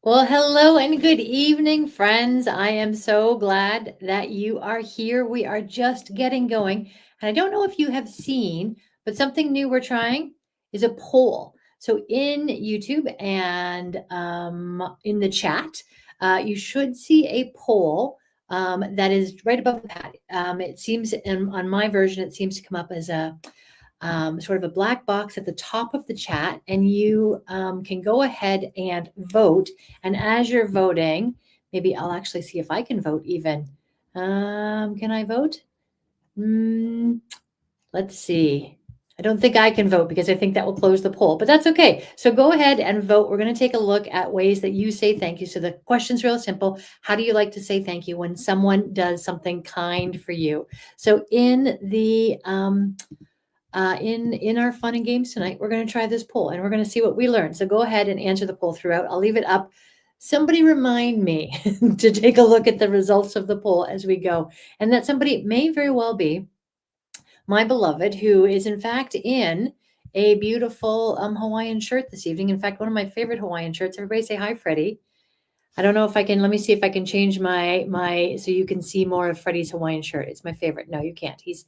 Well, hello and good evening, friends. I am so glad that you are here. We are just getting going. And I don't know if you have seen, but something new we're trying is a poll. So in YouTube and in the chat, you should see a poll that is right above the pad. It seems, on my version, it seems to come up as a sort of a black box at the top of the chat, and you can go ahead and vote. And as you're voting, maybe I'll actually see if I can vote even. Can I vote? Let's see. I don't think I can vote because I think that will close the poll, but that's okay. So go ahead and vote. We're going to take a look at ways that you say thank you. So the question's real simple. How do you like to say thank you when someone does something kind for you? So in our fun and games tonight, we're going to try this poll and we're going to see what we learn. So go ahead and answer the poll throughout. I'll leave it up. Somebody remind me to take a look at the results of the poll as we go. And that somebody may very well be my beloved, who is in fact in a beautiful Hawaiian shirt this evening. In fact, one of my favorite Hawaiian shirts. Everybody say hi, Freddie. I don't know if I can. Let me see if I can change my so you can see more of Freddie's Hawaiian shirt. It's my favorite. No, you can't. He's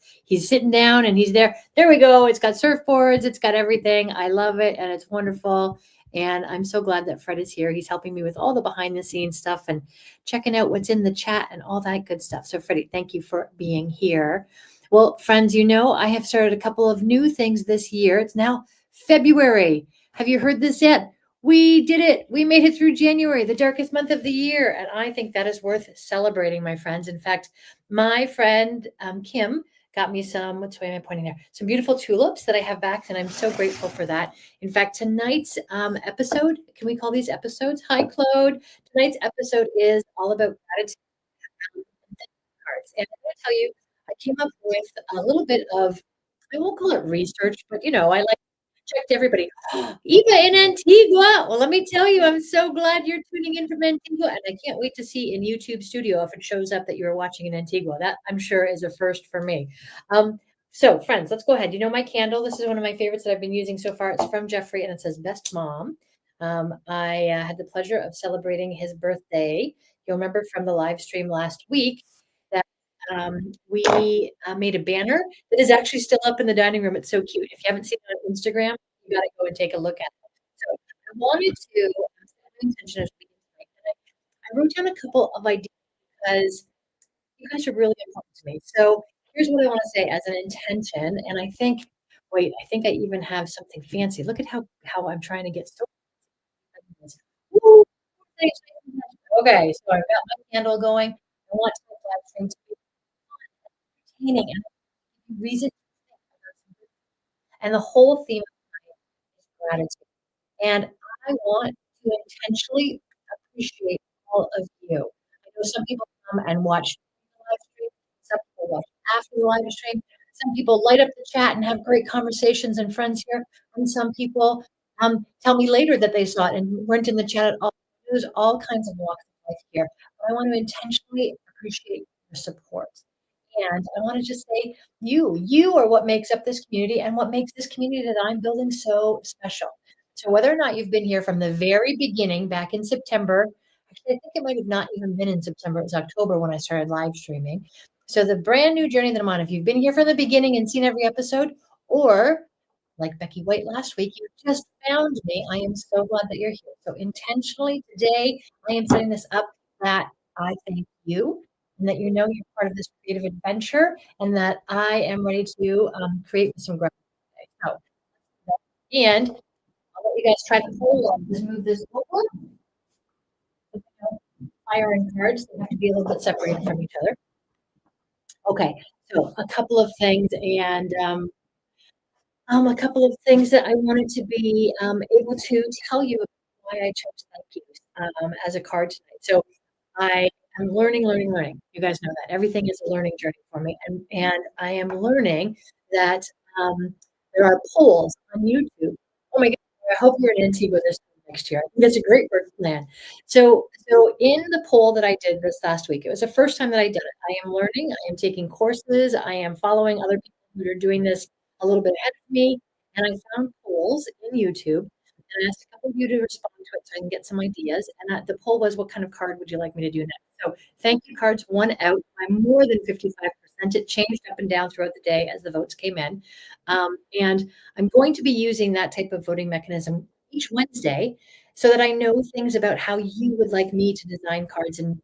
sitting down and he's there. There we go. It's got surfboards. It's got everything. I love it and it's wonderful. And I'm so glad that Fred is here. He's helping me with all the behind the scenes stuff and checking out what's in the chat and all that good stuff. So Freddie, thank you for being here. Well, friends, I have started a couple of new things this year. It's now February. Have you heard this yet? We did it. We made it through January, the darkest month of the year. And I think that is worth celebrating, my friends. In fact, my friend Kim got me which way am I pointing there? Some beautiful tulips that I have back, and I'm so grateful for that. In fact, tonight's episode, can we call these episodes? Hi, Claude. Tonight's episode is all about gratitude cards. And I'm going to tell you, I came up with a little bit of, I won't call it research, but I like checked everybody. Eva in Antigua. Well, let me tell you, I'm so glad you're tuning in from Antigua, and I can't wait to see in YouTube Studio if it shows up that you're watching in Antigua. That I'm sure is a first for me. So, friends, let's go ahead. You know my candle. This is one of my favorites that I've been using so far. It's from Jeffrey, and it says "Best Mom." I had the pleasure of celebrating his birthday. You'll remember from the live stream last week that we made a banner that is actually still up in the dining room. It's so cute. If you haven't seen it on Instagram, you got to go and take a look at it. So I wanted to set an intention of speaking tonight. And I wrote down a couple of ideas because you guys are really important to me. So here's what I want to say as an intention. And I think, wait, I think I even have something fancy. Look at how I'm trying to get so. Woo! Okay, so I've got my candle going. I want to live stream to be entertaining and reason to think about something. And the whole theme of tonight is gratitude. And I want to intentionally appreciate all of you. I know some people come and watch the live stream, some people watch after the live stream, some people light up the chat and have great conversations and friends here, and some people tell me later that they saw it and weren't in the chat at all. There's all kinds of walks of life here, but I want to intentionally appreciate your support. And I want to just say, you are what makes up this community and what makes this community that I'm building so special. So whether or not you've been here from the very beginning back in September, actually, I think it might have not even been in September, it was October when I started live streaming. So the brand new journey that I'm on, if you've been here from the beginning and seen every episode, or like Becky White last week, you just found me. I am so glad that you're here. So intentionally today, I am setting this up that I thank you and that you're part of this creative adventure and that I am ready to create with some gratitude today. So, and I'll let you guys try the poll. I'll just move this over. Fire and cards, they have to be a little bit separated from each other. Okay, so a couple of things and a couple of things that I wanted to be able to tell you why I chose thank yous as a card tonight. So I am learning, learning, learning. You guys know that everything is a learning journey for me, and I am learning that there are polls on YouTube. Oh my God! I hope you're in Antigua this next year. I think that's a great birth plan. So in the poll that I did this last week, it was the first time that I did it. I am learning. I am taking courses. I am following other people who are doing this a little bit ahead of me, and I found polls in YouTube and I asked a couple of you to respond to it so I can get some ideas. And the poll was, what kind of card would you like me to do next? So thank you cards won out by more than 55%. It changed up and down throughout the day as the votes came in. And I'm going to be using that type of voting mechanism each Wednesday so that I know things about how you would like me to design cards and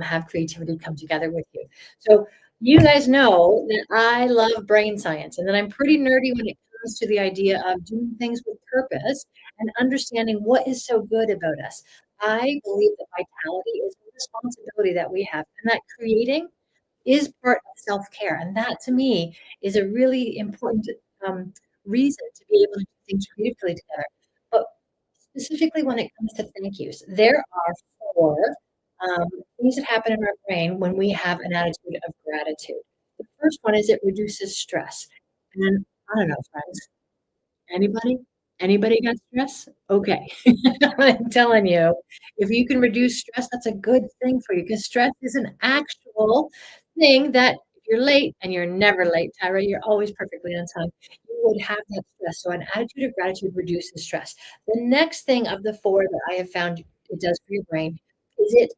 have creativity come together with you. So you guys know that I love brain science and that I'm pretty nerdy when it comes to the idea of doing things with purpose and understanding what is so good about us. I believe that vitality is a responsibility that we have, and that creating is part of self-care. And that to me is a really important reason to be able to do things creatively together. But specifically when it comes to thank yous, there are four um, things that happen in our brain when we have an attitude of gratitude. The first one is it reduces stress. And I don't know, friends, anybody? Anybody got stress? Okay. I'm telling you, if you can reduce stress, that's a good thing for you because stress is an actual thing that if you're late and you're never late, Tyra, you're always perfectly on time, you would have that stress. So an attitude of gratitude reduces stress. The next thing of the four that I have found it does for your brain is it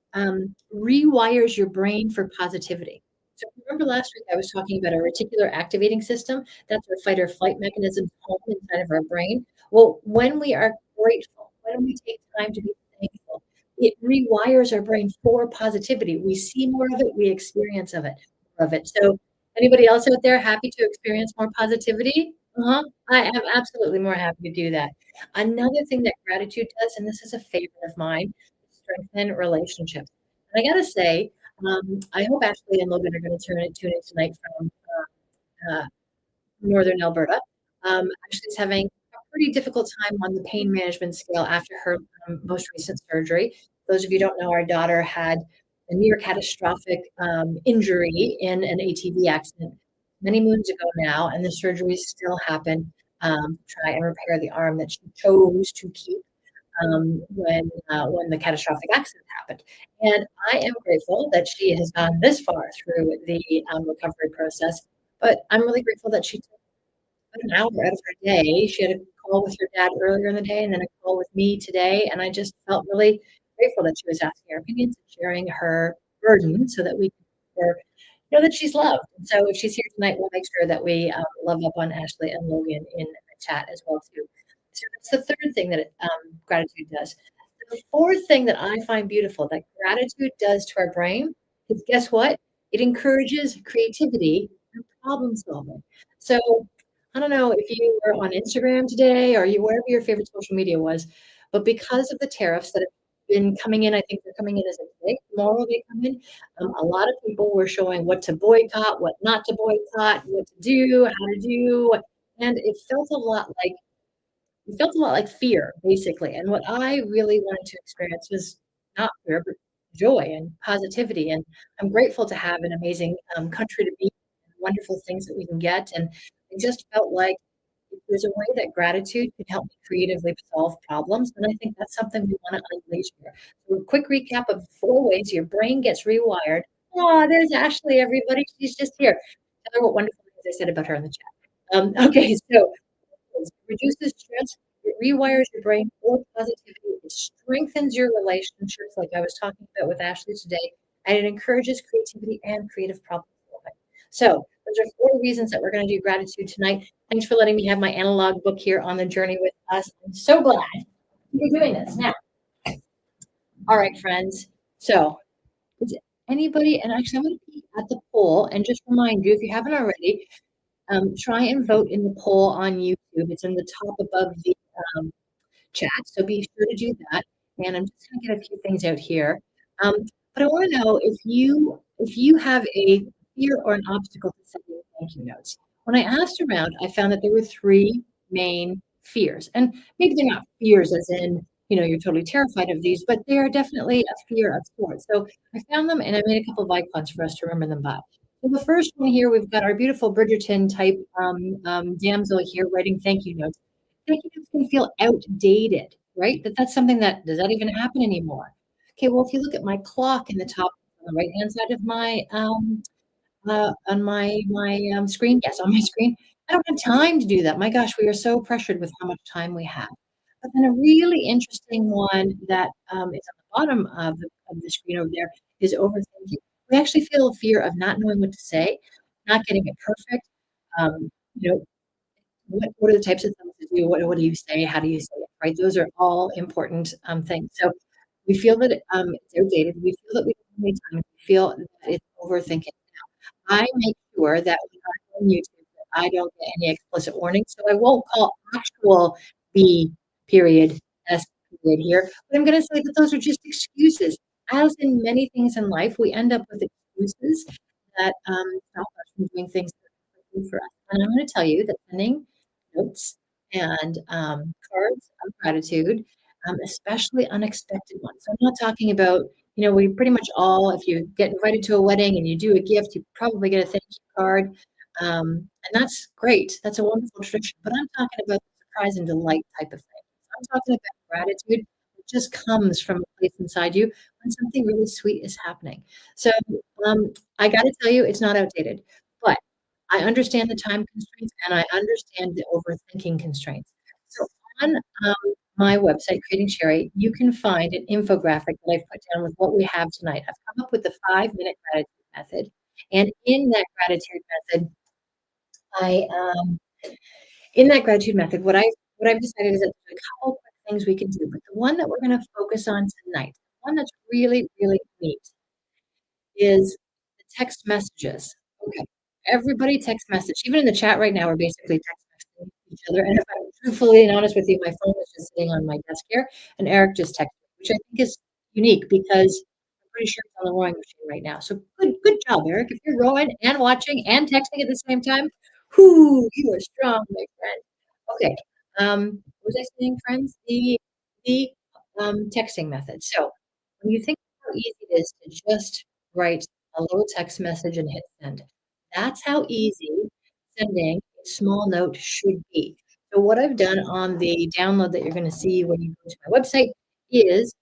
rewires your brain for positivity. So remember last week I was talking about a reticular activating system. That's our fight or flight mechanism home inside of our brain. Well, when we are grateful, when we take time to be thankful, it rewires our brain for positivity. We see more of it, we experience more of it. So anybody else out there happy to experience more positivity? Uh-huh. I am absolutely more happy to do that. Another thing that gratitude does, and this is a favorite of mine, is strengthen relationships. And I gotta say, I hope Ashley and Logan are going to tune in tonight from uh, northern Alberta. Ashley's having a pretty difficult time on the pain management scale after her most recent surgery. Those of you who don't know, our daughter had a near catastrophic injury in an ATV accident many moons ago now, and the surgery still happened to try and repair the arm that she chose to keep when the catastrophic accident happened. And I am grateful that she has gone this far through the recovery process. But I'm really grateful that she took an hour out of her day. She had a call with her dad earlier in the day and then a call with me today. And I just felt really grateful that she was asking our opinions and sharing her burden so that we could know that she's loved. And so if she's here tonight, we'll make sure that we love up on Ashley and Logan in the chat as well too. So that's the third thing that gratitude does. The fourth thing that I find beautiful that gratitude does to our brain is guess what? It encourages creativity and problem solving. So I don't know if you were on Instagram today or you wherever your favorite social media was, but because of the tariffs that have been coming in, I think they're coming in as of today, tomorrow they come in. A lot of people were showing what to boycott, what not to boycott, what to do, how to do, and it felt a lot like fear, basically. And what I really wanted to experience was not fear, but joy and positivity. And I'm grateful to have an amazing country to be in, wonderful things that we can get. And I just felt like if there's a way that gratitude can help me creatively solve problems, then I think that's something we want to unleash here. So a quick recap of four ways your brain gets rewired. Oh, there's Ashley, everybody. She's just here. Tell her what wonderful things I said about her in the chat. Okay, so it reduces stress, it rewires your brain for positivity, it strengthens your relationships, like I was talking about with Ashley today, and it encourages creativity and creative problem solving. So, those are four reasons that we're going to do gratitude tonight. Thanks for letting me have my analog book here on the journey with us. I'm so glad we're doing this now. All right, friends. So, is anybody, and actually, I'm going to peek at the poll and just remind you if you haven't already, try and vote in the poll on YouTube. It's in the top above the um, chat, so be sure to do that. And I'm just going to get a few things out here. Um, but I want to know if you have a fear or an obstacle to sending thank you notes. When I asked around, I found that there were three main fears, and maybe they're not fears as in you're totally terrified of these, but they are definitely a fear of sorts. So I found them, and I made a couple of icons for us to remember them by. So the first one here, we've got our beautiful Bridgerton type damsel here writing thank you notes. Thank you notes can feel outdated, right? That's something that does that even happen anymore? Okay, well, if you look at my clock in the top on the right hand side of my on my screen, yes, on my screen, I don't have time to do that. My gosh, we are so pressured with how much time we have. But then a really interesting one that is on the bottom of the screen over there is overthinking. We actually feel fear of not knowing what to say, not getting it perfect. You know, what are the types of things to do? What do you say? How do you say it? Right? Those are all important things. So we feel that it's outdated. We feel that we don't have any time. We feel that it's overthinking. I make sure that when I'm on YouTube, that I don't get any explicit warnings, so I won't call actual B period S period here, but I'm gonna say that those are just excuses. As in many things in life, we end up with excuses that, stop us from doing things that are good for us, and I'm gonna tell you that sending notes and, cards of gratitude, especially unexpected ones. So I'm not talking about we pretty much all, if you get invited to a wedding and you do a gift, you probably get a thank you card. And that's great. That's a wonderful tradition. But I'm talking about the surprise and delight type of thing. I'm talking about gratitude that just comes from a place inside you when something really sweet is happening. So I got to tell you, it's not outdated, but I understand the time constraints and I understand the overthinking constraints. So on my website, Creating Sherry, you can find an infographic that I've put down with what we have tonight. I've come up with the 5-minute gratitude method. And method, I in that gratitude method, what I've decided is that there's a couple quick things we can do, but the one that we're going to focus on tonight, one that's really, really neat, is the text messages. Okay. Everybody text message. Even in the chat right now, we're basically text messaging each other. And if I'm truthfully and honest with you, my phone was just sitting on my desk here, and Eric just texted, me, which I think is unique because I'm pretty sure it's on the rowing machine right now. So good job, Eric. If you're rowing and watching and texting at the same time, whoo, you are strong, my friend. Okay. What was I saying, friends? The texting method. So when you think how easy it is to just write a little text message and hit send. That's how easy sending a small note should be. So what I've done on the download that you're going to see when you go to my website is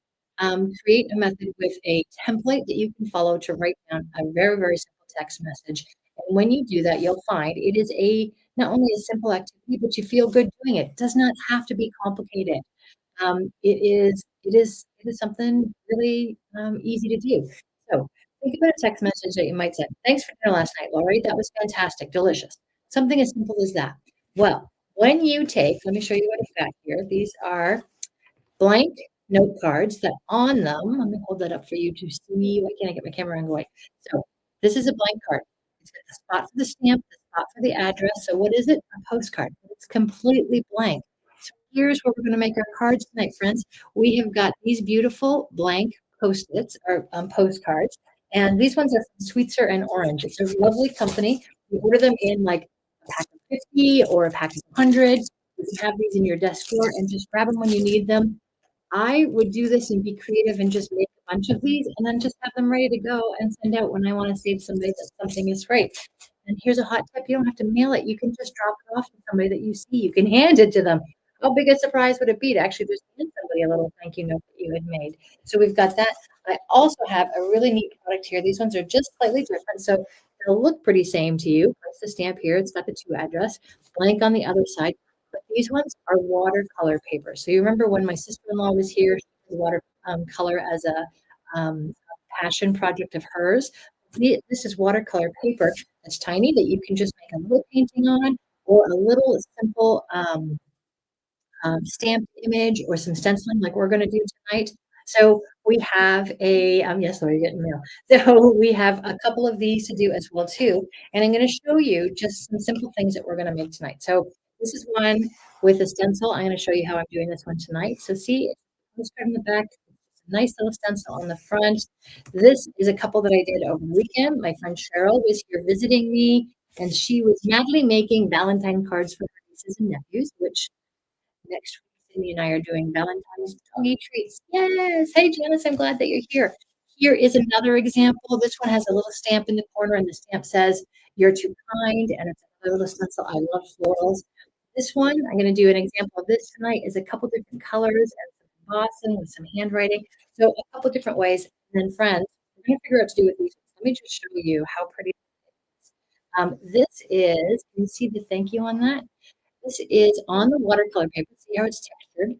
create a method with a template that you can follow to write down a very, very simple text message. And when you do that, you'll find it is a not only a simple activity, but you feel good doing it. It does not have to be complicated. It is something really, easy to do. So, think about a text message that you might send. "Thanks for dinner last night, Lori. That was fantastic, delicious." Something as simple as that. Well, when you take let me show you what I've got here. These are blank note cards that on them let me hold that up for you to see. Why can't I get my camera on going? So, this is a blank card. It's got the spot for the stamp, the spot for the address. So what is it? A postcard. It's completely blank. So here's where we're gonna make our cards tonight, friends. We have got these beautiful blank Post-its or, postcards, and these ones are from Sweetser and Orange. It's a lovely company. You order them in, like, a pack of 50 or a pack of 100. You can have these in your desk drawer and just grab them when you need them. I would do this and be creative and just make a bunch of these and then just have them ready to go and send out when I wanna say to somebody that something is great. And here's a hot tip, you don't have to mail it, you can just drop it off to somebody that you see, you can hand it to them. How big a surprise would it be to actually just hand somebody a little thank you note that you had made? So we've got that. I also have a really neat product here. These ones are just slightly different, so they'll look pretty same to you. There's the stamp here, it's got the to address, blank on the other side, but these ones are watercolor paper. So you remember when my sister-in-law was here, she did water color as a passion project of hers. This is watercolor paper that's tiny that you can just make a little painting on or a little simple stamped image or some stenciling like we're gonna do tonight. So we have yes, Lori, you're getting mail. So we have a couple of these to do as well too, and I'm gonna show you just some simple things that we're gonna make tonight. So this is one with a stencil. I'm gonna show you how I'm doing this one tonight. So see, postcard in the back, nice little stencil on the front. This is a couple that I did over the weekend. My friend Cheryl was here visiting me, and she was madly making Valentine cards for her nieces and nephews, which next week, Cindy and I are doing Valentine's doggy treats. Yes. Hey, Janice, I'm glad that you're here. Here is another example. This one has a little stamp in the corner, and the stamp says, "You're too kind," and it's another little stencil. I love florals. This one, I'm going to do an example of this tonight, is a couple different colors and some embossing with some handwriting. So a couple different ways. And then, friends, we're going to figure out what to do with these. Let me just show you how pretty it is. This is, can you see the thank you on that? This is on the watercolor paper. See how it's textured?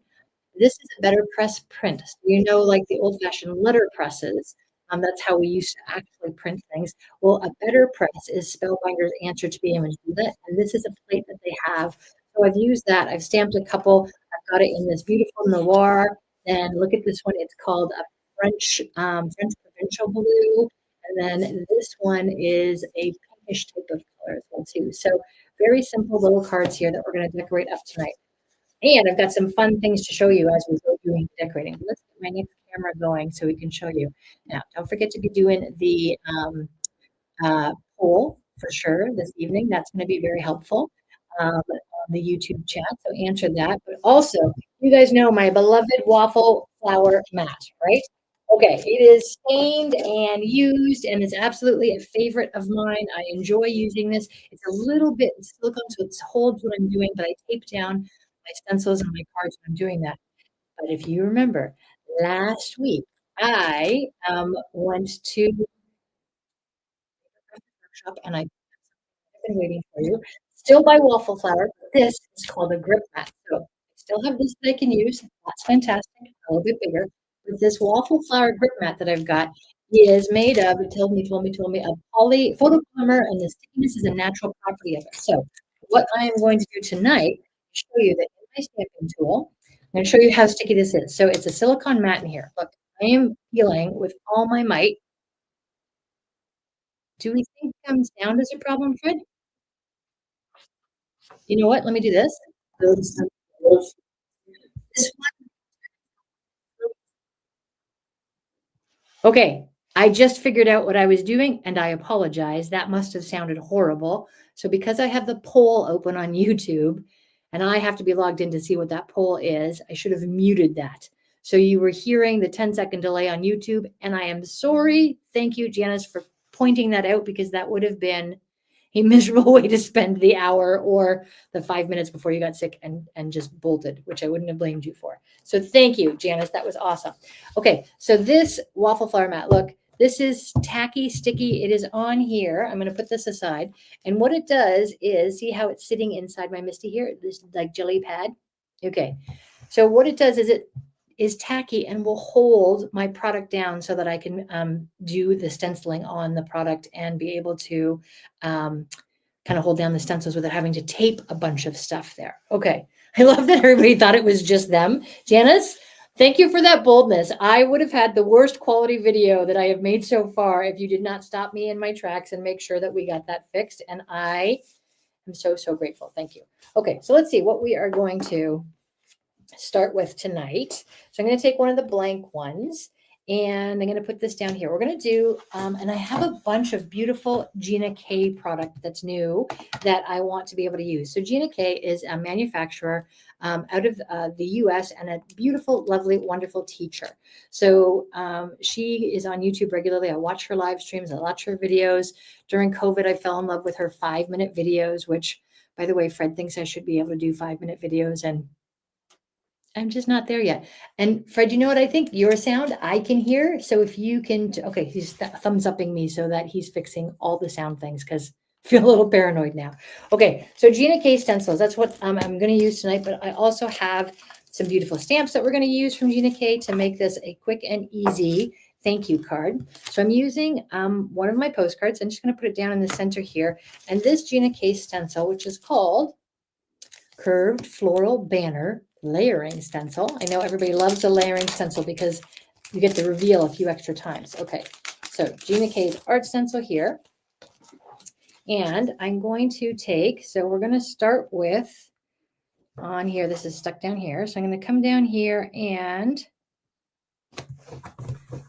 This is a better press print. So, like the old-fashioned letter presses, that's how we used to actually print things. Well, a better press is Spellbinder's answer to be able to do that, and this is a plate that they have. So I've used that. I've stamped a couple. I've got it in this beautiful noir. And look at this one. It's called a French provincial blue. And then this one is a pinkish type of color as well too. So very simple little cards here that we're going to decorate up tonight. And I've got some fun things to show you as we go doing decorating. Let's get my next camera going so we can show you. Now, don't forget to be doing the poll for sure this evening. That's going to be very helpful on the YouTube chat. So answer that. But also, you guys know my beloved waffle flower mat, right? Okay, it is stained and used, and it's absolutely a favorite of mine. I enjoy using this. It's a little bit silicone, so it holds what I'm doing, but I tape down my stencils and my cards when I'm doing that. But if you remember, last week I went to workshop and I've been waiting for you. Still by Waffle Flower, but this is called a grip mat. So I still have this that I can use. That's fantastic. A little bit bigger. But this Waffle Flower grip mat that I've got is made of, it told me, of photopolymer, and the stickiness is a natural property of it. So what I am going to do tonight is show you that in my stamping tool, I'm going to show you how sticky this is. So it's a silicone mat in here. Look, I am peeling with all my might. Do we think sound is a problem, Fred? You know what? Let me do this. This Okay, I just figured out what I was doing, and I apologize. That must have sounded horrible. So because I have the poll open on YouTube, and I have to be logged in to see what that poll is, I should have muted that. So you were hearing the 10-second delay on YouTube, and I am sorry. Thank you, Janice, for pointing that out, because that would have been a miserable way to spend the hour or the 5 minutes before you got sick and just bolted, which I wouldn't have blamed you for. So thank you, Janice. That was awesome. Okay, so this waffle flower mat, look, this is tacky, sticky. It is on here. I'm going to put this aside. And what it does is, see how it's sitting inside my Misty here, this like jelly pad? Okay, so what it does is it is tacky and will hold my product down so that I can do the stenciling on the product and be able to kind of hold down the stencils without having to tape a bunch of stuff there. Okay, I love that everybody thought it was just them. Janice, thank you for that boldness. I would have had the worst quality video that I have made so far if you did not stop me in my tracks and make sure that we got that fixed. And I am so, so grateful. Thank you. Okay, so let's see what we are going to start with tonight. So I'm going to take one of the blank ones and I'm going to put this down here. We're going to do, and I have a bunch of beautiful Gina K product that's new that I want to be able to use. So Gina K is a manufacturer out of the US and a beautiful, lovely, wonderful teacher. So she is on YouTube regularly. I watch her live streams. I watch her videos. During COVID, I fell in love with her 5-minute videos, which, by the way, Fred thinks I should be able to do 5-minute videos, and I'm just not there yet. And Fred, you know what I think? Your sound I can hear. So if you can, okay, he's thumbs upping me so that he's fixing all the sound things, because I feel a little paranoid now. Okay, so Gina K stencils, that's what I'm going to use tonight. But I also have some beautiful stamps that we're going to use from Gina K to make this a quick and easy thank you card. So I'm using one of my postcards. I'm just going to put it down in the center here. And this Gina K stencil, which is called Curved Floral Banner Layering Stencil. I know everybody loves the layering stencil because you get to reveal a few extra times. Okay, so Gina K's art stencil here. And I'm going to take, so we're going to start with on here. This is stuck down here. So I'm going to come down here and,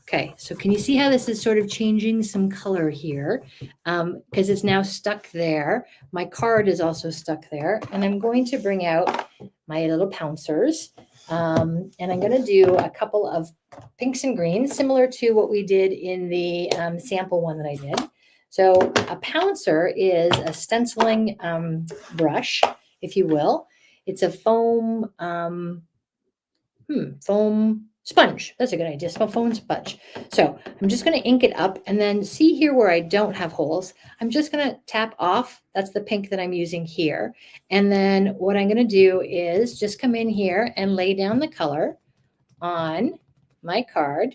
okay, so can you see how this is sort of changing some color here? Because it's now stuck there. My card is also stuck there. And I'm going to bring out my little pouncers. And I'm going to do a couple of pinks and greens, similar to what we did in the sample one that I did. So a pouncer is a stenciling brush, if you will. It's a foam Sponge. That's a good idea. Phone sponge. So I'm just going to ink it up and then see here where I don't have holes. I'm just going to tap off. That's the pink that I'm using here. And then what I'm going to do is just come in here and lay down the color on my card.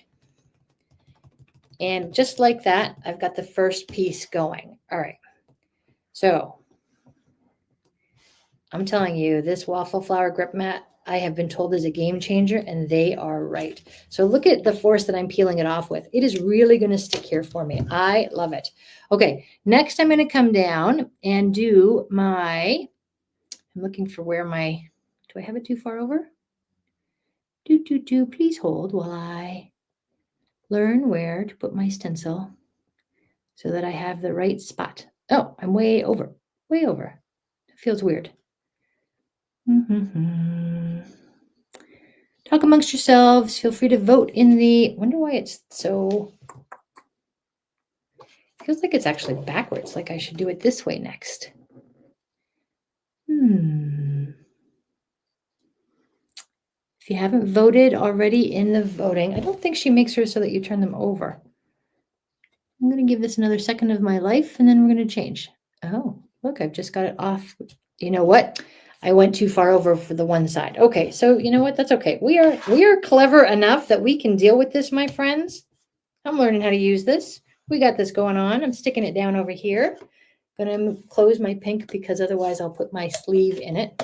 And just like that, I've got the first piece going. All right. So I'm telling you, this waffle flower grip mat, I have been told is a game changer, and they are right. So look at the force that I'm peeling it off with. It is really going to stick here for me. I love it. Okay, next I'm going to come down and do I'm looking for where do I have it too far over? Please hold while I learn where to put my stencil so that I have the right spot. Oh, I'm way over. It feels weird. Talk amongst yourselves. Feel free to vote in the. Wonder why it's so. Feels like it's actually backwards. Like I should do it this way next. If you haven't voted already in the voting, I don't think she makes hers so that you turn them over. I'm going to give this another second of my life, and then we're going to change. Oh, look, I've just got it off. You know what? I went too far over for the one side. Okay, so you know what? That's okay. We are clever enough that we can deal with this, my friends. I'm learning how to use this. We got this going on. I'm sticking it down over here. Going to close my pink because otherwise I'll put my sleeve in it.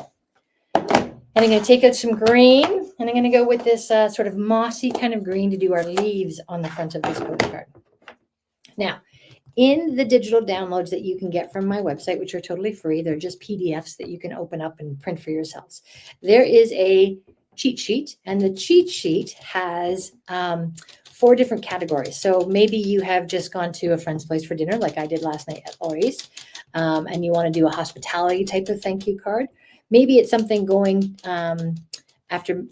And I'm going to take out some green, and I'm going to go with this sort of mossy kind of green to do our leaves on the front of this postcard. Now, in the digital downloads that you can get from my website, which are totally free, they're just PDFs that you can open up and print for yourselves. There is a cheat sheet, and the cheat sheet has 4 different categories. So maybe you have just gone to a friend's place for dinner, like I did last night at Lori's, and you want to do a hospitality type of thank you card. Maybe it's something going after,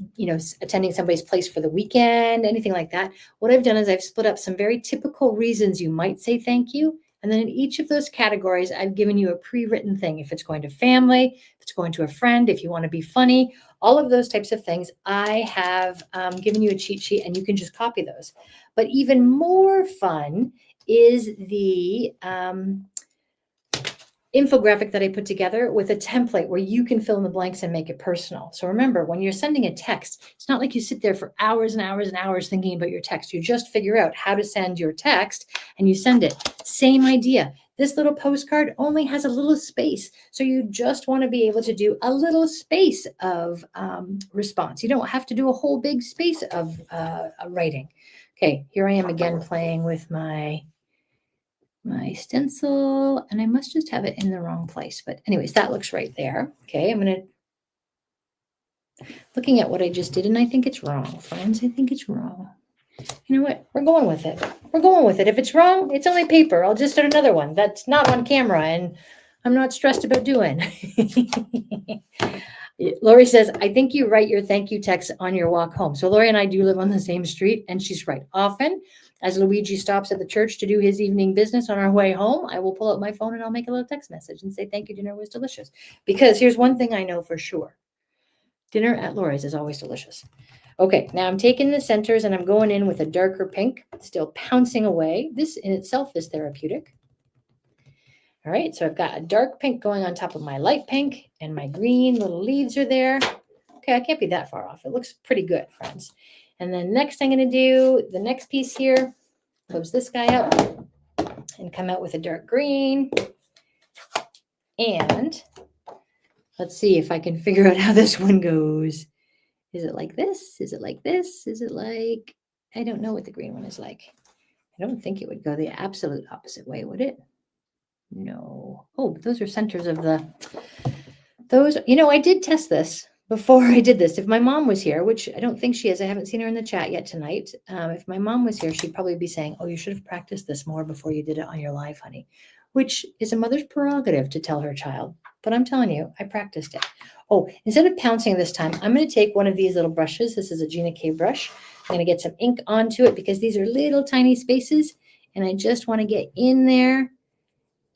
attending somebody's place for the weekend, anything like that. What I've done is I've split up some very typical reasons you might say thank you. And then in each of those categories, I've given you a pre-written thing. If it's going to family, if it's going to a friend, if you want to be funny, all of those types of things, I have given you a cheat sheet, and you can just copy those. But even more fun is the infographic that I put together with a template where you can fill in the blanks and make it personal. So remember, when you're sending a text, it's not like you sit there for hours and hours and hours thinking about your text. You just figure out how to send your text and you send it. Same idea. This little postcard only has a little space. So you just want to be able to do a little space of response. You don't have to do a whole big space of writing. Okay, here I am again playing with my stencil, and I must just have it in the wrong place. But anyways, that looks right there. Okay, looking at what I just did, and I think it's wrong, friends. I think it's wrong. You know what? We're going with it. If it's wrong, it's only paper. I'll just start another one. That's not on camera, and I'm not stressed about doing. Lori says, I think you write your thank you text on your walk home. So Lori and I do live on the same street, and she's right. Often, as Luigi stops at the church to do his evening business on our way home, I will pull out my phone and I'll make a little text message and say, thank you, dinner was delicious. Because here's one thing I know for sure. Dinner at Lori's is always delicious. Okay, now I'm taking the centers and I'm going in with a darker pink, still pouncing away. This in itself is therapeutic. All right, so I've got a dark pink going on top of my light pink, and my green little leaves are there. Okay, I can't be that far off. It looks pretty good, friends. And then next I'm going to do the next piece here, close this guy up, and come out with a dark green. And let's see if I can figure out how this one goes. Is it like this? Is it like this? Is it like, I don't know what the green one is like. I don't think it would go the absolute opposite way, would it? No. Oh, those are centers of those, I did test this before I did this. If my mom was here, which I don't think she is, I haven't seen her in the chat yet tonight. If my mom was here, she'd probably be saying, oh, you should have practiced this more before you did it on your live, honey, which is a mother's prerogative to tell her child. But I'm telling you, I practiced it. Oh, instead of pouncing this time, I'm going to take one of these little brushes. This is a Gina K brush. I'm going to get some ink onto it because these are little tiny spaces, and I just want to get in there.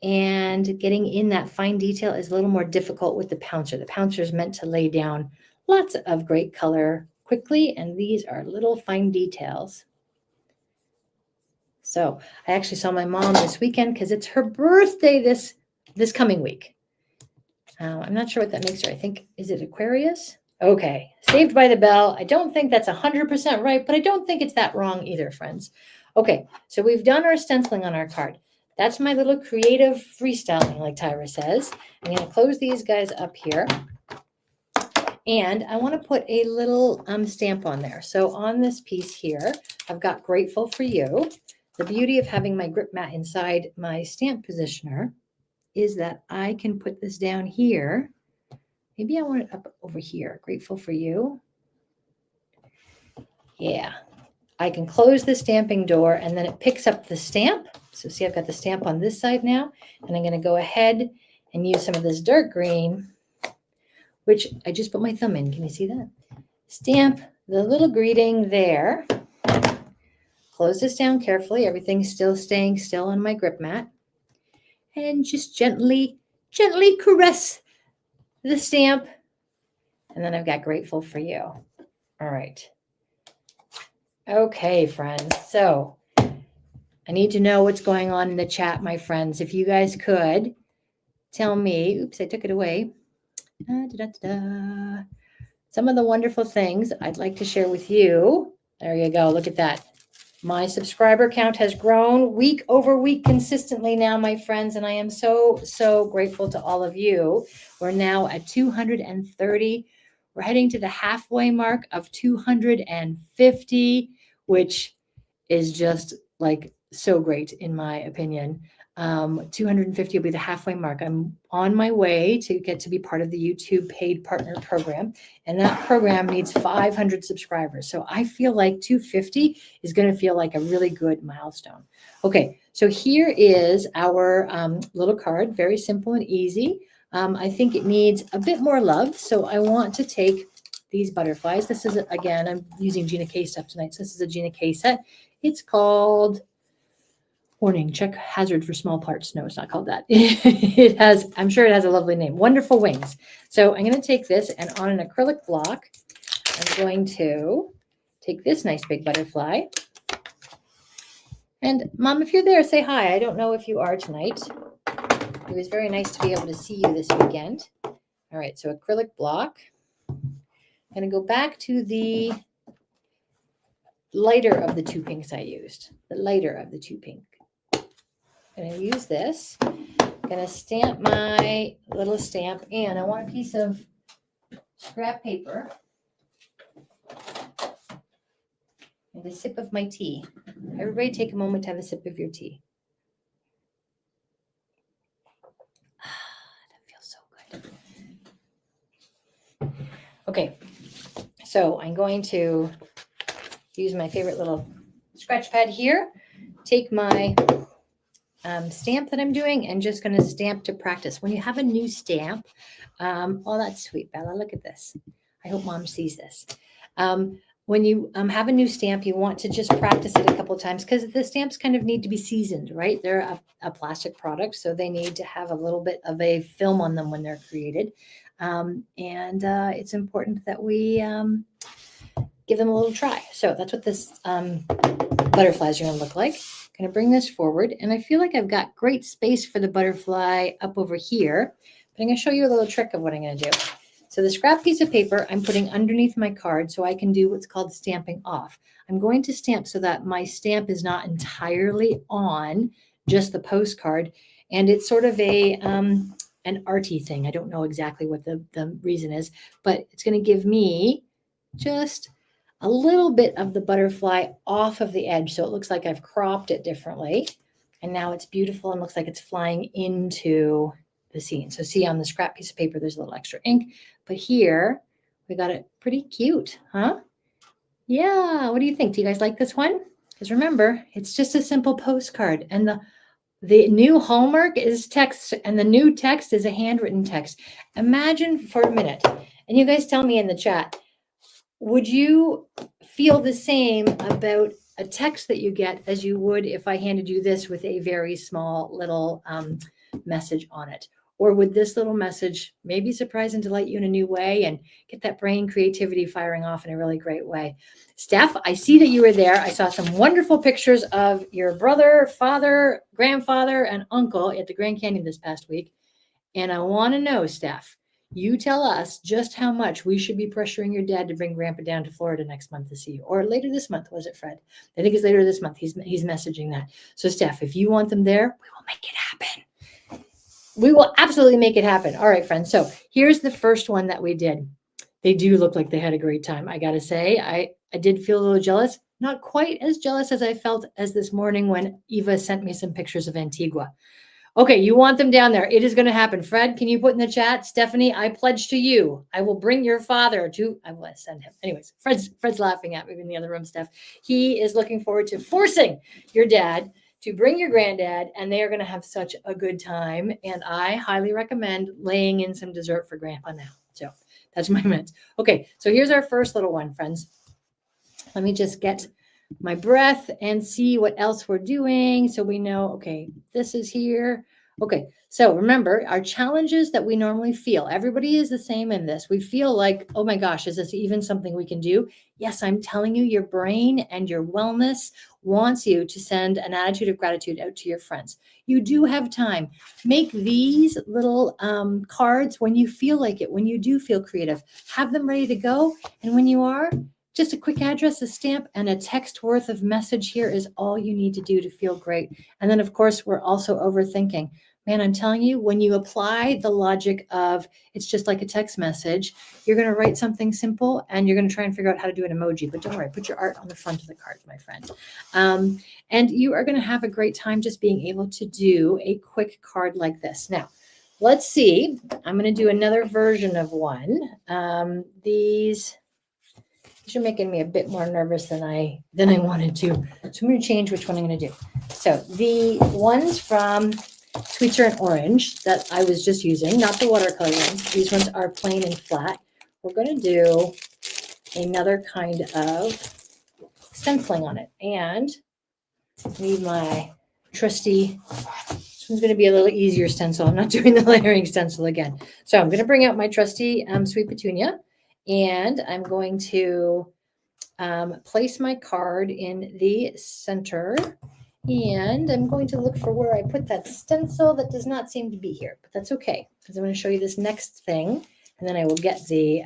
And getting in that fine detail is a little more difficult with the pouncer. The pouncer is meant to lay down lots of great color quickly, and these are little fine details. So I actually saw my mom this weekend because it's her birthday this coming week. I'm not sure what that makes her. I think, is it Aquarius? Okay, Saved by the Bell. I don't think that's 100% right, but I don't think it's that wrong either, friends. Okay, so we've done our stenciling on our card. That's my little creative freestyling, like Tyra says. I'm going to close these guys up here. And I want to put a little stamp on there. So on this piece here, I've got Grateful for You. The beauty of having my grip mat inside my stamp positioner is that I can put this down here. Maybe I want it up over here. Grateful for You. Yeah. I can close the stamping door and then it picks up the stamp. So see, I've got the stamp on this side now, and I'm going to go ahead and use some of this dark green, which I just put my thumb in. Can you see that? Stamp the little greeting there. Close this down carefully. Everything's still staying still on my grip mat. And just gently caress the stamp. And then I've got Grateful for You. All right. Okay, friends. So I need to know what's going on in the chat, my friends. If you guys could tell me, oops, I took it away. Some of the wonderful things I'd like to share with you. There you go. Look at that. My subscriber count has grown week over week consistently now, my friends, and I am so, so grateful to all of you. We're now at 230. We're heading to the halfway mark of 250, which is just like so great in my opinion. 250 will be the halfway mark. I'm on my way to get to be part of the YouTube paid partner program, and that program needs 500 subscribers. So I feel like 250 is going to feel like a really good milestone. Okay, so here is our little card, very simple and easy. I think it needs a bit more love, so I want to take these butterflies. This is, again, I'm using Gina K stuff tonight, so this is a Gina K set. It's called, warning, check hazard for small parts. No, it's not called that. It has, I'm sure it has a lovely name, Wonderful Wings. So I'm going to take this, and on an acrylic block, I'm going to take this nice big butterfly. And Mom, if you're there, say hi. I don't know if you are tonight. It was very nice to be able to see you this weekend. All right, so acrylic block. I'm going to go back to the lighter of the two pinks I used, the lighter of the two pink. I'm going to use this. I'm going to stamp my little stamp, and I want a piece of scrap paper and a sip of my tea. Everybody take a moment to have a sip of your tea. That feels so good. Okay, so I'm going to use my favorite little scratch pad here, take my stamp that I'm doing, and just going to stamp to practice. When you have a new stamp, oh, that's sweet, Bella. Look at this. I hope Mom sees this. When you have a new stamp, you want to just practice it a couple of times because the stamps kind of need to be seasoned, right? They're a plastic product, so they need to have a little bit of a film on them when they're created. And it's important that we give them a little try. So that's what this butterflies are going to look like. I'm going to bring this forward, and I feel like I've got great space for the butterfly up over here, but I'm going to show you a little trick of what I'm going to do. So the scrap piece of paper I'm putting underneath my card so I can do what's called stamping off. I'm going to stamp so that my stamp is not entirely on just the postcard, and it's sort of a an arty thing. I don't know exactly what the reason is, but it's going to give me just a little bit of the butterfly off of the edge. So it looks like I've cropped it differently. And now it's beautiful and looks like it's flying into the scene. So see, on the scrap piece of paper, there's a little extra ink. But here, we got it pretty cute, huh? Yeah, what do you think? Do you guys like this one? Because remember, it's just a simple postcard. And the new hallmark is text, and the new text is a handwritten text. Imagine for a minute, and you guys tell me in the chat, would you feel the same about a text that you get as you would if I handed you this with a very small little message on it? Or would this little message maybe surprise and delight you in a new way and get that brain creativity firing off in a really great way? Steph, I see that you were there. I saw some wonderful pictures of your brother, father, grandfather, and uncle at the Grand Canyon this past week. And I want to know, Steph, you tell us just how much we should be pressuring your dad to bring Grandpa down to Florida next month to see you, or later this month. Was it Fred? I think it's later this month. He's messaging that. So, Steph, if you want them there, we will make it happen. We will absolutely make it happen. All right, friends. So here's the first one that we did. They do look like they had a great time. I got to say, I did feel a little jealous. Not quite as jealous as I felt as this morning when Eva sent me some pictures of Antigua. Okay, you want them down there. It is going to happen. Fred, can you put in the chat? Stephanie, I pledge to you. I will bring your father to, I will send him. Anyways, Fred's laughing at me in the other room, Steph. He is looking forward to forcing your dad to bring your granddad, and they are going to have such a good time. And I highly recommend laying in some dessert for Grandpa now. So that's my mint. Okay, so here's our first little one, friends. Let me just get my breath and see what else we're doing. So we know, okay, this is here. Okay, so remember our challenges that we normally feel. Everybody is the same in this. We feel like, oh my gosh, is this even something we can do? Yes, I'm telling you, your brain and your wellness wants you to send an attitude of gratitude out to your friends. You do have time. Make these little cards when you feel like it, when you do feel creative. Have them ready to go. And when you are, just a quick address, a stamp, and a text worth of message here is all you need to do to feel great. And then, of course, we're also overthinking. Man, I'm telling you, when you apply the logic of it's just like a text message, you're going to write something simple and you're going to try and figure out how to do an emoji. But don't worry, put your art on the front of the card, my friend. And you are going to have a great time just being able to do a quick card like this. Now, let's see. I'm going to do another version of one. These are making me a bit more nervous than I wanted to. So I'm going to change which one I'm going to do. So the ones from Sweetser and Orange that I was just using, not the watercolor ones. These ones are plain and flat. We're going to do another kind of stenciling on it. And I need my trusty, this one's going to be a little easier stencil. I'm not doing the layering stencil again. So I'm going to bring out my trusty Sweet Petunia. And I'm going to place my card in the center. And I'm going to look for where I put that stencil that does not seem to be here. But that's okay, because I'm going to show you this next thing. And then I will get the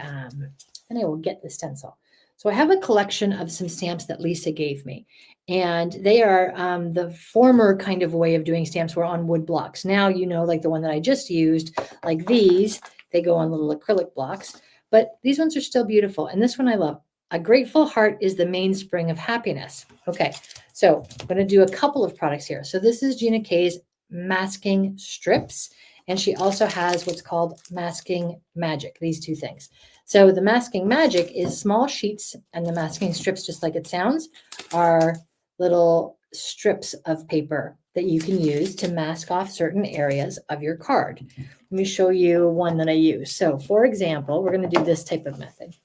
stencil. So I have a collection of some stamps that Lisa gave me. And they are the former kind of way of doing stamps were on wood blocks. Now, you know, like the one that I just used, like these, they go on little acrylic blocks. But these ones are still beautiful. And this one I love. A grateful heart is the mainspring of happiness. Okay, so I'm going to do a couple of products here. So this is Gina K's masking strips. And she also has what's called masking magic, these two things. So the masking magic is small sheets, and the masking strips, just like it sounds, are little strips of paper that you can use to mask off certain areas of your card. Let me show you one that I use. So for example, we're going to do this type of method.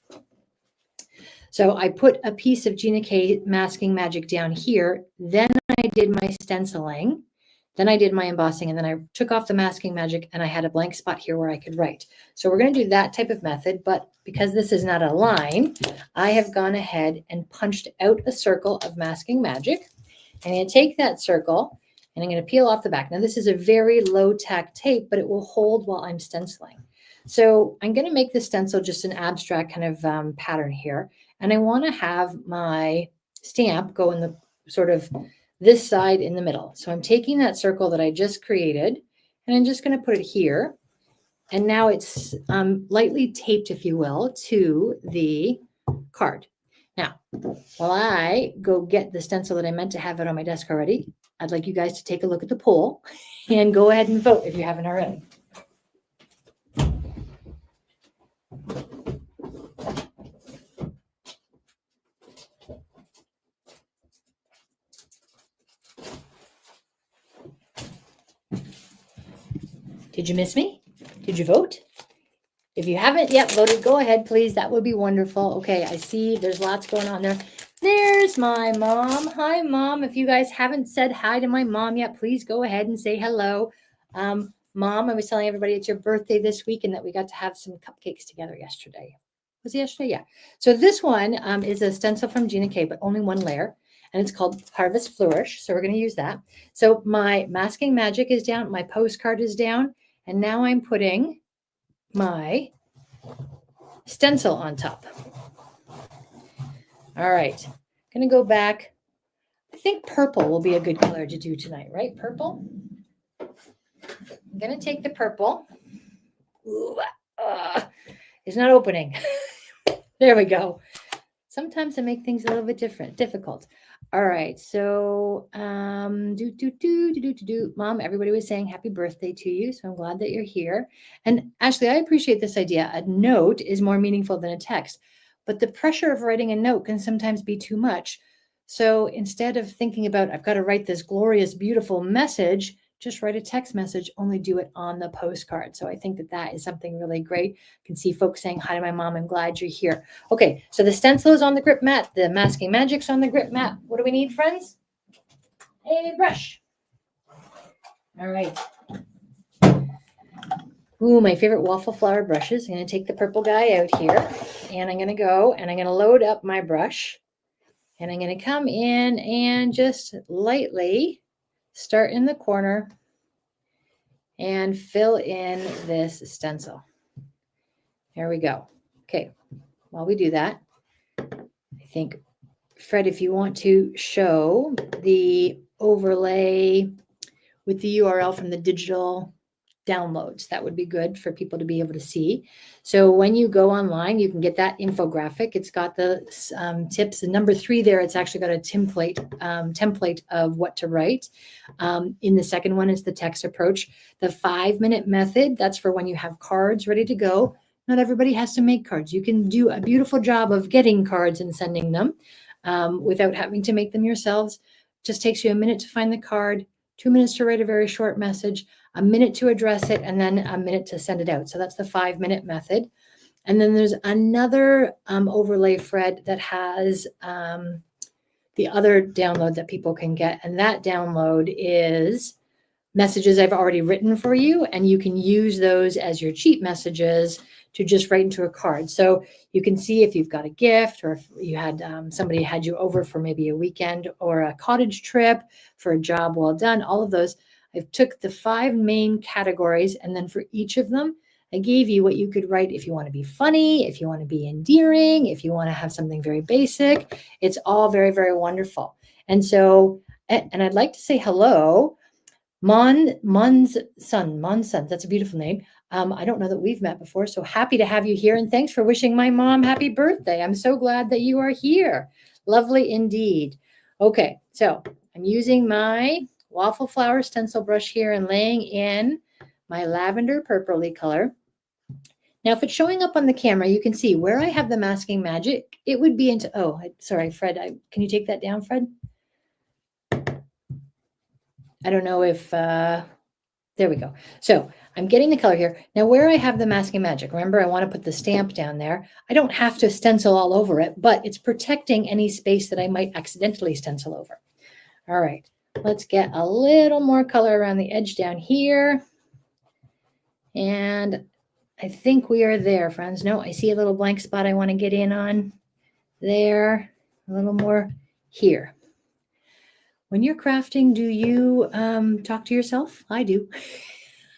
So I put a piece of Gina K masking magic down here. Then I did my stenciling. Then I did my embossing, and then I took off the masking magic, and I had a blank spot here where I could write. So we're going to do that type of method, but because this is not a line, I have gone ahead and punched out a circle of masking magic. I'm going to take that circle, and I'm going to peel off the back. Now, this is a very low-tack tape, but it will hold while I'm stenciling. So I'm going to make the stencil just an abstract kind of pattern here, and I want to have my stamp go in the sort of this side in the middle. So I'm taking that circle that I just created, and I'm just going to put it here. And now it's lightly taped, if you will, to the card. Now, while I go get the stencil that I meant to have it on my desk already, I'd like you guys to take a look at the poll and go ahead and vote if you haven't already. Did you miss me? Did you vote? If you haven't yet voted, go ahead, please. That would be wonderful. Okay, I see there's lots going on there. There's my mom. Hi, Mom. If you guys haven't said hi to my mom yet, please go ahead and say hello. Mom, I was telling everybody it's your birthday this week and that we got to have some cupcakes together yesterday. Was it yesterday? Yeah. So this one is a stencil from Gina K, but only one layer. And it's called Harvest Flourish. So we're going to use that. So my masking magic is down. My postcard is down. And now I'm putting my stencil on top. All right. I'm going to go back. I think purple will be a good color to do tonight, right? Purple. I'm going to take the purple. Ooh, it's not opening. There we go. Sometimes I make things a little bit difficult. All right, so Mom, everybody was saying happy birthday to you, so I'm glad that you're here. And Ashley, I appreciate this idea. A note is more meaningful than a text, but the pressure of writing a note can sometimes be too much. So instead of thinking about, I've got to write this glorious, beautiful message, just write a text message, only do it on the postcard. So I think that that is something really great. I can see folks saying, hi to my mom, I'm glad you're here. Okay, so the stencil is on the grip mat, the masking magic's on the grip mat. What do we need, friends? A brush. All right. Ooh, my favorite waffle flower brushes. I'm going to take the purple guy out here, and I'm going to go and I'm going to load up my brush, and I'm going to come in and just lightly start in the corner and fill in this stencil. There we go. Okay, while we do that, I think, Fred, if you want to show the overlay with the URL from the digital downloads, that would be good for people to be able to see. So when you go online, you can get that infographic. It's got the tips. And number 3 there, it's actually got a template of what to write. In the second one is the text approach. The 5-minute method, that's for when you have cards ready to go. Not everybody has to make cards. You can do a beautiful job of getting cards and sending them without having to make them yourselves. Just takes you a minute to find the card, 2 minutes to write a very short message, a minute to address it, and then a minute to send it out. So that's the 5-minute method. And then there's another overlay, Fred, that has the other download that people can get. And that download is messages I've already written for you, and you can use those as your cheat messages to just write into a card. So you can see if you've got a gift, or if you had somebody had you over for maybe a weekend or a cottage trip for a job well done, all of those. I've took the 5 main categories, and then for each of them, I gave you what you could write if you want to be funny, if you want to be endearing, if you want to have something very basic. It's all very, very wonderful. And so, and I'd like to say hello. Mon's son, that's a beautiful name. I don't know that we've met before, so happy to have you here, and thanks for wishing my mom happy birthday. I'm so glad that you are here. Lovely indeed. Okay, so I'm using my waffle flower stencil brush here and laying in my lavender purpley color. Now, if it's showing up on the camera, you can see where I have the masking magic. It would be into, oh, sorry, Fred, can you take that down, Fred? I don't know if, there we go. So I'm getting the color here. Now where I have the masking magic, remember I want to put the stamp down there. I don't have to stencil all over it, but it's protecting any space that I might accidentally stencil over. All right, let's get a little more color around the edge down here. And I think we are there, friends. No, I see a little blank spot I want to get in on there, a little more here. When you're crafting, do you talk to yourself? I do.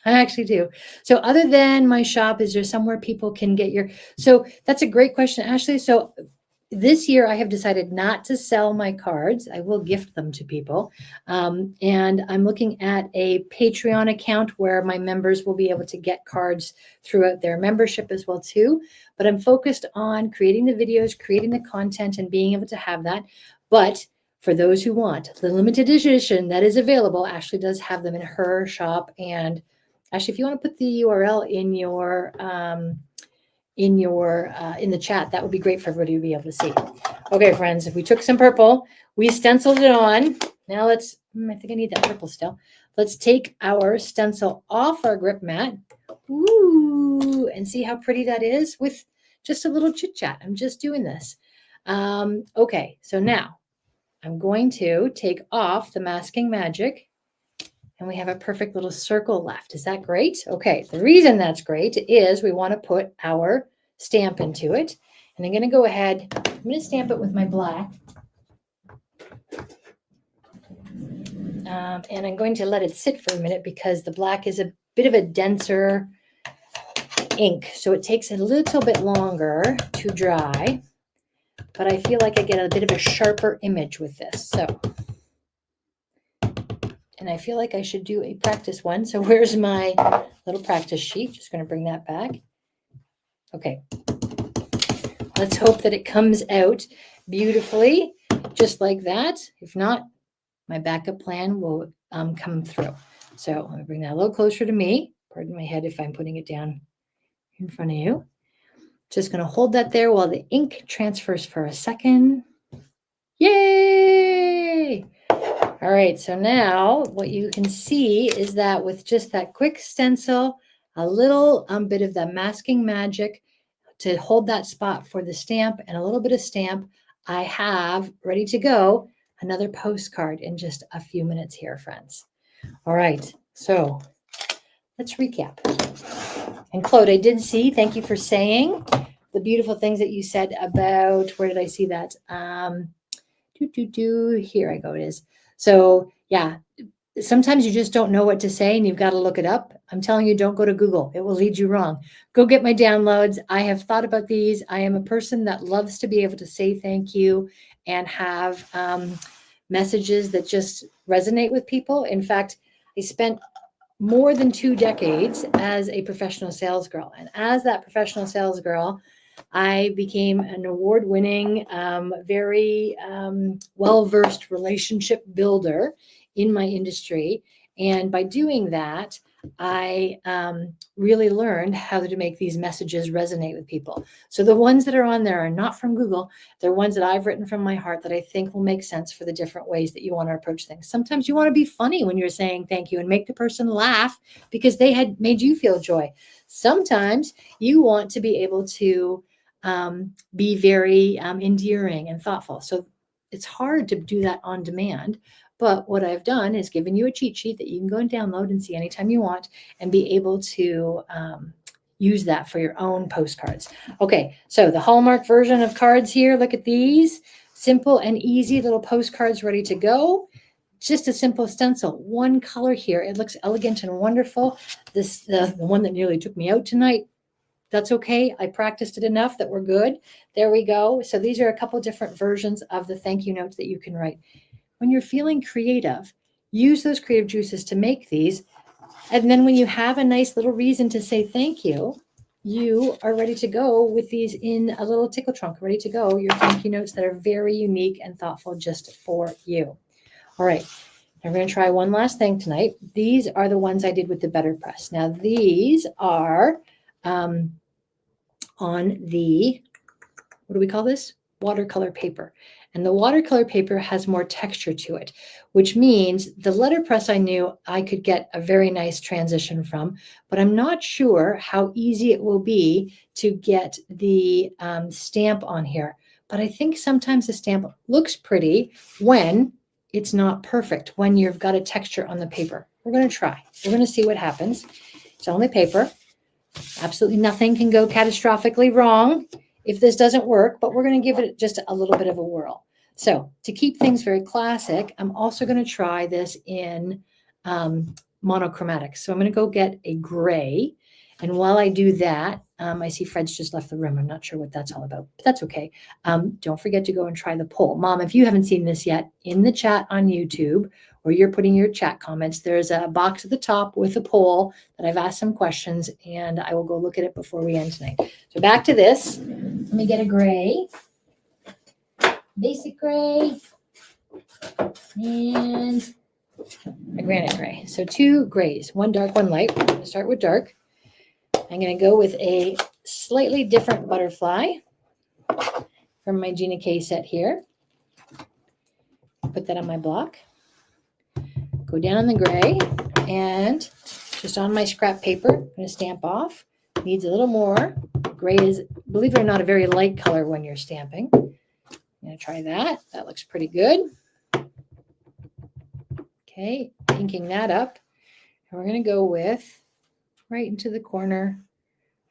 I actually do. So other than my shop, is there somewhere people can get your, so that's a great question, Ashley. So this year I have decided not to sell my cards. I will gift them to people. And I'm looking at a Patreon account where my members will be able to get cards throughout their membership as well too. But I'm focused on creating the videos, creating the content, and being able to have that. But for those who want the limited edition that is available, Ashley does have them in her shop. And Ashley, if you want to put the URL in the chat, that would be great for everybody to be able to see. Okay, friends, if we took some purple, we stenciled it on. Now let's, I think I need that purple still. Let's take our stencil off our grip mat. Ooh, and see how pretty that is with just a little chit chat. I'm just doing this. Okay, so now I'm going to take off the masking magic, and we have a perfect little circle left. Is that great? Okay, the reason that's great is we want to put our stamp into it. And I'm going to go ahead, I'm going to stamp it with my black. And I'm going to let it sit for a minute because the black is a bit of a denser ink. So it takes a little bit longer to dry, but I feel like I get a bit of a sharper image with this. So, and I feel like I should do a practice one. So where's my little practice sheet? Just going to bring that back. Okay. Let's hope that it comes out beautifully, just like that. If not, my backup plan will come through. So I'm going to bring that a little closer to me. Pardon my head if I'm putting it down in front of you. Just going to hold that there while the ink transfers for a second. Yay! All right, so now what you can see is that with just that quick stencil, a little bit of the masking magic to hold that spot for the stamp and a little bit of stamp, I have ready to go another postcard in just a few minutes here, friends. All right, so let's recap. And Claude, I did see, thank you for saying the beautiful things that you said about, where did I see that? Here I go, it is. So yeah, sometimes you just don't know what to say and you've got to look it up. I'm telling you, don't go to Google. It will lead you wrong. Go get my downloads. I have thought about these. I am a person that loves to be able to say thank you and have messages that just resonate with people. In fact, I spent more than 2 decades as a professional sales girl. And as that professional sales girl, I became an award-winning, very well-versed relationship builder in my industry. And by doing that, I really learned how to make these messages resonate with people. So the ones that are on there are not from Google. They're ones that I've written from my heart that I think will make sense for the different ways that you want to approach things. Sometimes you want to be funny when you're saying thank you and make the person laugh because they had made you feel joy. Sometimes you want to be able to be very endearing and thoughtful. So it's hard to do that on demand. But what I've done is given you a cheat sheet that you can go and download and see anytime you want and be able to use that for your own postcards. Okay, so the Hallmark version of cards here, look at these. Simple and easy little postcards ready to go. Just a simple stencil, one color here. It looks elegant and wonderful. This the one that nearly took me out tonight. That's okay. I practiced it enough that we're good. There we go. So these are a couple different versions of the thank you notes that you can write. When you're feeling creative, use those creative juices to make these. And then when you have a nice little reason to say thank you, you are ready to go with these in a little tickle trunk, ready to go. Your thank you notes that are very unique and thoughtful just for you. All right. I'm going to try one last thing tonight. These are the ones I did with the Better Press. Now, these are on the, what do we call this? Watercolor paper. And the watercolor paper has more texture to it, which means the letterpress I knew I could get a very nice transition from, but I'm not sure how easy it will be to get the stamp on here. But I think sometimes the stamp looks pretty when it's not perfect, when you've got a texture on the paper. We're going to try. We're going to see what happens. It's only paper. Absolutely nothing can go catastrophically wrong if this doesn't work, but we're going to give it just a little bit of a whirl. So to keep things very classic, I'm also going to try this in monochromatic. So I'm going to go get a gray. And while I do that, I see Fred's just left the room. I'm not sure what that's all about, but that's okay. Don't forget to go and try the poll. Mom, if you haven't seen this yet, in the chat on YouTube, where you're putting your chat comments, there's a box at the top with a poll that I've asked some questions, and I will go look at it before we end tonight. So back to this. Let me get a gray, basic gray, and a granite gray. So 2 grays, one dark, one light. I'm going to start with dark. I'm going to go with a slightly different butterfly from my Gina K set here. Put that on my block. Go down on the gray, and just on my scrap paper, I'm going to stamp off. Needs a little more. Gray is, believe it or not, a very light color when you're stamping. I'm going to try that. That looks pretty good. Okay, inking that up. And we're going to go with right into the corner.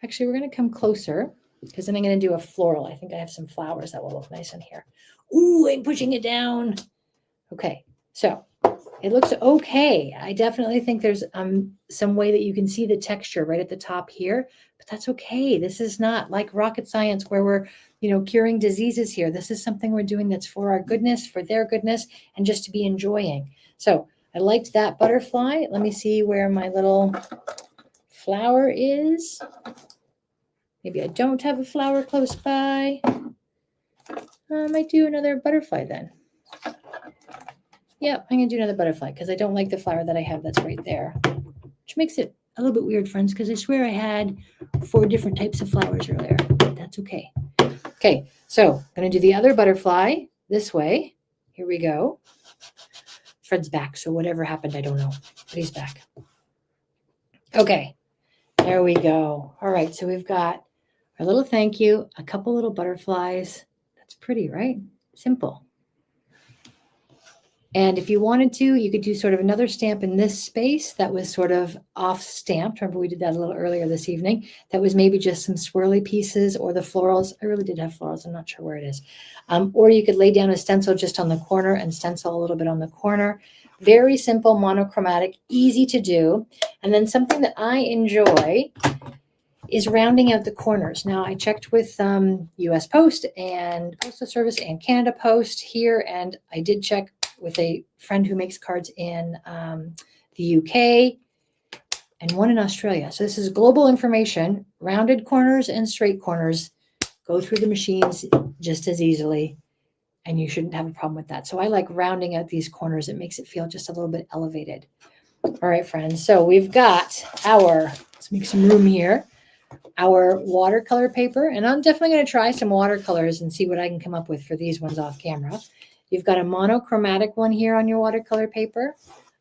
Actually, we're going to come closer because then I'm going to do a floral. I think I have some flowers that will look nice in here. Ooh, I'm pushing it down. Okay, so it looks okay. I definitely think there's some way that you can see the texture right at the top here, but that's okay. This is not like rocket science where we're, curing diseases here. This is something we're doing that's for our goodness, for their goodness, and just to be enjoying. So I liked that butterfly. Let me see where my little flower is. Maybe I don't have a flower close by. I might do another butterfly then. Yeah, I'm going to do another butterfly because I don't like the flower that I have that's right there, which makes it a little bit weird, friends, because I swear I had 4 different types of flowers earlier, but that's okay. Okay, so I'm going to do the other butterfly this way. Here we go. Fred's back, so whatever happened, I don't know, but he's back. Okay, there we go. All right, so we've got our little thank you, a couple little butterflies. That's pretty, right? Simple. And if you wanted to, you could do sort of another stamp in this space that was sort of off stamped. Remember we did that a little earlier this evening. That was maybe just some swirly pieces or the florals. I really did have florals. I'm not sure where it is. Or you could lay down a stencil just on the corner and stencil a little bit on the corner. Very simple, monochromatic, easy to do. And then something that I enjoy is rounding out the corners. Now I checked with US Post and Postal Service and Canada Post here, and I did check with a friend who makes cards in the UK and one in Australia. So this is global information. Rounded corners and straight corners go through the machines just as easily, and you shouldn't have a problem with that. So I like rounding out these corners. It makes it feel just a little bit elevated. All right, friends. So we've got let's make some room here, our watercolor paper. And I'm definitely going to try some watercolors and see what I can come up with for these ones off camera. You've got a monochromatic one here on your watercolor paper.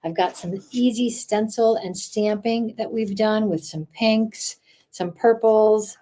I've got some easy stencil and stamping that we've done with some pinks, some purples,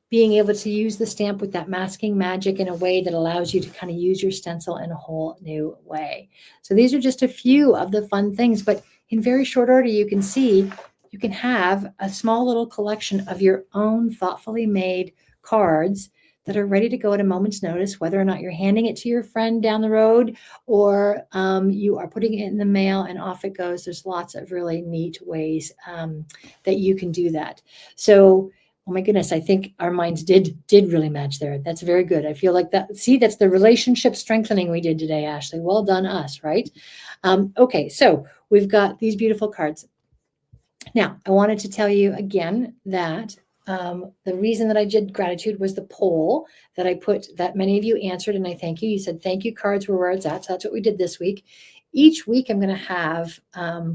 being able to use the stamp with that masking magic in a way that allows you to kind of use your stencil in a whole new way. So these are just a few of the fun things, but in very short order, you can see you can have a small little collection of your own thoughtfully made cards that are ready to go at a moment's notice, whether or not you're handing it to your friend down the road or you are putting it in the mail and off it goes. There's lots of really neat ways that you can do that. So, oh my goodness, I think our minds did really match there. That's very good. I feel like that. See, that's the relationship strengthening we did today, Ashley. Well done us, right? Okay, so we've got these beautiful cards. Now, I wanted to tell you again that the reason that I did gratitude was the poll that I put that many of you answered, and I thank you. You said thank you cards were where it's at. So that's what we did this week. Each week, I'm going to have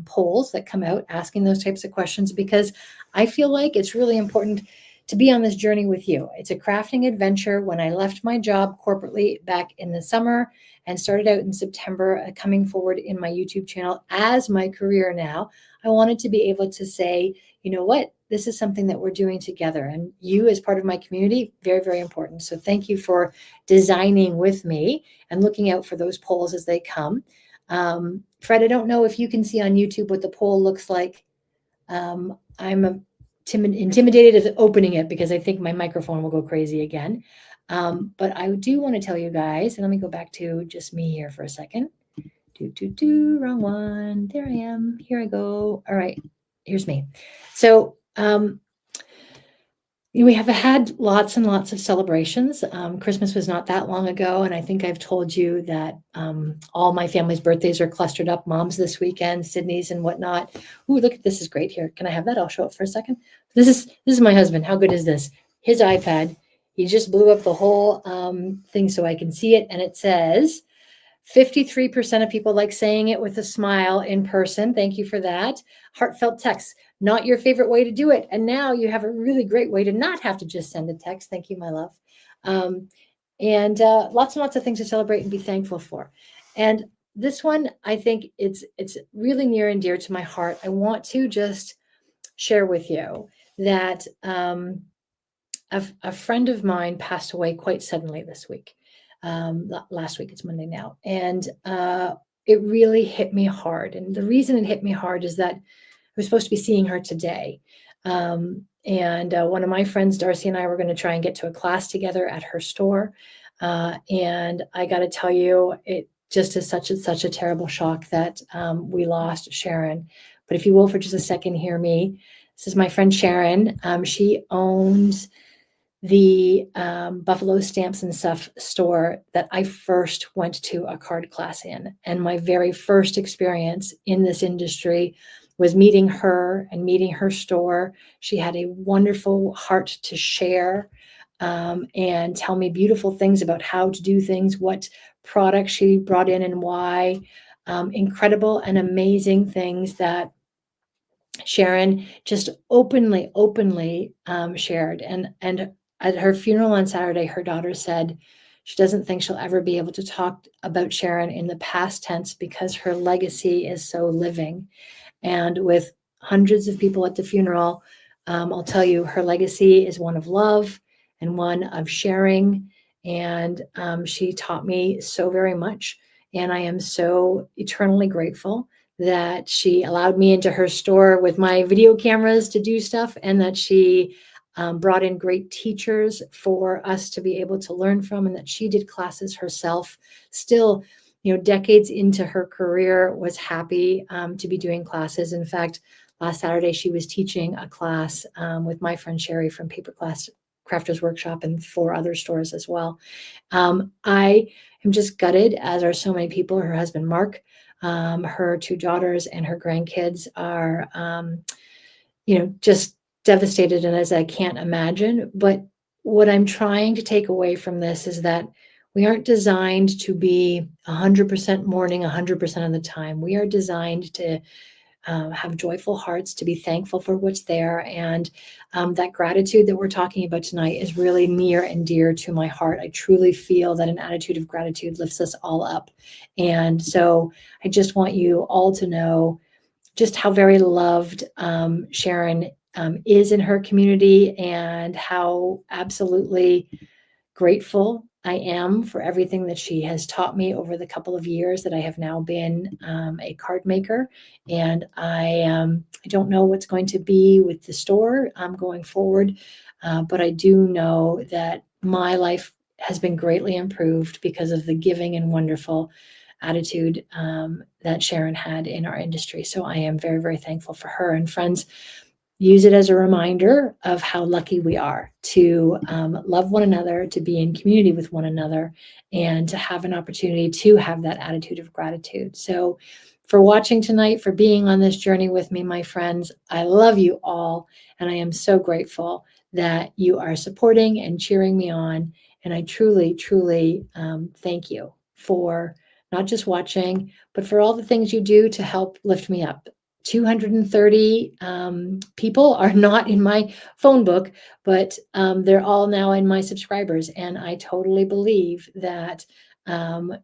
polls that come out asking those types of questions because I feel like it's really important to be on this journey with you. It's a crafting adventure. When I left my job corporately back in the summer and started out in September, coming forward in my YouTube channel as my career now, I wanted to be able to say, you know what, this is something that we're doing together. And you as part of my community, very, very important. So thank you for designing with me and looking out for those polls as they come. Fred, I don't know if you can see on YouTube what the poll looks like. I'm intimidated of opening it because I think my microphone will go crazy again. But I do want to tell you guys, and let me go back to just me here for a second. Wrong one. There I am. Here I go. All right, here's me. So we have had lots and lots of celebrations. Christmas was not that long ago, and I think I've told you that all my family's birthdays are clustered up. Mom's this weekend, Sydney's and whatnot. Ooh, look at this is great here. Can I have that? I'll show it for a second. This is my husband. How good is this? His iPad. He just blew up the whole thing so I can see it, and it says 53% of people like saying it with a smile in person. Thank you for that. Heartfelt text, not your favorite way to do it. And now you have a really great way to not have to just send a text. Thank you, my love. And lots and lots of things to celebrate and be thankful for. And this one, I think it's really near and dear to my heart. I want to just share with you that a friend of mine passed away quite suddenly this week. Last week, it's Monday now. And it really hit me hard. And the reason it hit me hard is that was supposed to be seeing her today. And one of my friends, Darcy, and I were going to try and get to a class together at her store. And I got to tell you, it just is such a terrible shock that we lost Sharon. But if you will, for just a second, hear me. This is my friend Sharon. She owns the Buffalo Stamps and Stuff store that I first went to a card class in. And my very first experience in this industry was meeting her and meeting her store. She had a wonderful heart to share and tell me beautiful things about how to do things, what products she brought in and why. Incredible and amazing things that Sharon just openly shared. And at her funeral on Saturday, her daughter said she doesn't think she'll ever be able to talk about Sharon in the past tense because her legacy is so living. And with hundreds of people at the funeral, I'll tell you, her legacy is one of love and one of sharing. And she taught me so very much. And I am so eternally grateful that she allowed me into her store with my video cameras to do stuff, and that she brought in great teachers for us to be able to learn from, and that she did classes herself. Still, decades into her career, was happy to be doing classes. In fact, last Saturday, she was teaching a class with my friend Sherry from Paper Class Crafters Workshop and 4 other stores as well. I am just gutted, as are so many people. Her husband, Mark, her 2 daughters, and her grandkids are, just devastated, and as I can't imagine. But what I'm trying to take away from this is that we aren't designed to be 100% mourning 100% of the time. We are designed to have joyful hearts, to be thankful for what's there. And that gratitude that we're talking about tonight is really near and dear to my heart. I truly feel that an attitude of gratitude lifts us all up. And so I just want you all to know just how very loved Sharon is in her community, and how absolutely grateful I am for everything that she has taught me over the couple of years that I have now been a card maker. And I don't know what's going to be with the store going forward, but I do know that my life has been greatly improved because of the giving and wonderful attitude that Sharon had in our industry. So I am very, very thankful for her. And friends, use it as a reminder of how lucky we are to love one another, to be in community with one another, and to have an opportunity to have that attitude of gratitude. So for watching tonight, for being on this journey with me, my friends, I love you all. And I am so grateful that you are supporting and cheering me on. And I truly, truly thank you for not just watching, but for all the things you do to help lift me up. 230 people are not in my phone book, but they're all now in my subscribers. And I totally believe that the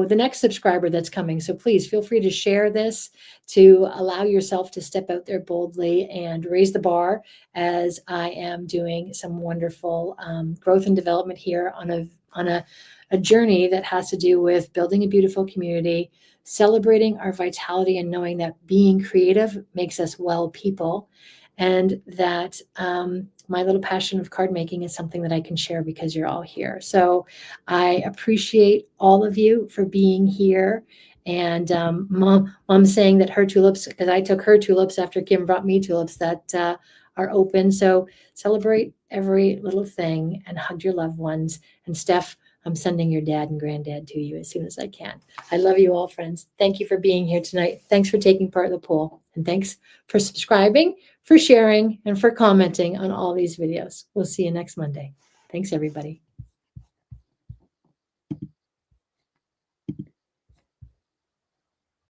next subscriber that's coming. So please feel free to share this, to allow yourself to step out there boldly and raise the bar, as I am doing some wonderful growth and development here on a journey that has to do with building a beautiful community, celebrating our vitality, and knowing that being creative makes us well people, and that my little passion of card making is something that I can share because you're all here. So I appreciate all of you for being here. And Mom's saying that her tulips, because I took her tulips after Kim brought me tulips, that are open. So celebrate every little thing and hug your loved ones. And Steph, I'm sending your dad and granddad to you as soon as I can. I love you all, friends. Thank you for being here tonight. Thanks for taking part in the poll. And thanks for subscribing, for sharing, and for commenting on all these videos. We'll see you next Monday. Thanks, everybody.